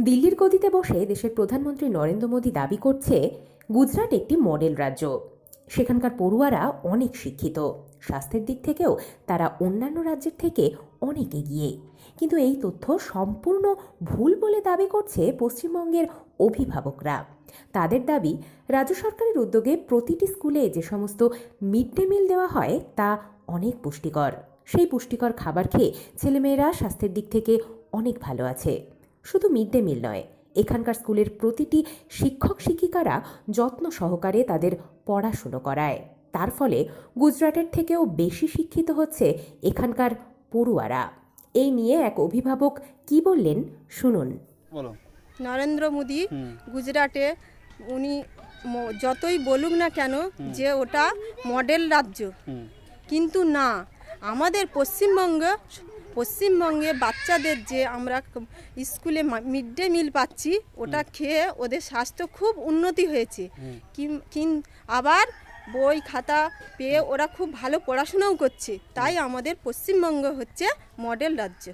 দিল্লির গদিতে বসে দেশের প্রধানমন্ত্রী নরেন্দ্র মোদী দাবি করছে গুজরাট একটি মডেল রাজ্য। সেখানকার পড়ুয়ারা অনেক শিক্ষিত, স্বাস্থ্যের দিক থেকেও তারা অন্যান্য রাজ্যের থেকে অনেক এগিয়ে। কিন্তু এই তথ্য সম্পূর্ণ ভুল বলে দাবি করছে পশ্চিমবঙ্গের অভিভাবকরা। তাদের দাবি, রাজ্য সরকারের উদ্যোগে প্রতিটি স্কুলে যে সমস্ত মিড ডে মিল দেওয়া হয় তা অনেক পুষ্টিকর। সেই পুষ্টিকর খাবার খেয়ে ছেলেমেয়েরা স্বাস্থ্যের দিক থেকে অনেক ভালো আছে। শুধু মিড ডে মিল নয়, এখানকার স্কুলের প্রতিটি শিক্ষক শিক্ষিকারা যত্ন সহকারে তাদের পড়াশুনো করায়। তার ফলে গুজরাটের থেকেও বেশি শিক্ষিত হচ্ছে এখানকার পড়ুয়ারা। এই নিয়ে এক অভিভাবক কি বললেন শুনুন। বলো। নরেন্দ্র মোদী গুজরাটে উনি যতই বলুক না কেন যে ওটা মডেল রাজ্য, কিন্তু না, আমাদের পশ্চিমবঙ্গে বাচ্চাদের যে আমরা স্কুলে মিড ডে মিল পাচ্ছি, ওটা খেয়ে ওদের স্বাস্থ্য খুব উন্নতি হয়েছে। আবার বই খাতা পেয়ে ওরা খুব ভালো পড়াশোনাও করছে। তাই আমাদের পশ্চিমবঙ্গ হচ্ছে মডেল রাজ্য।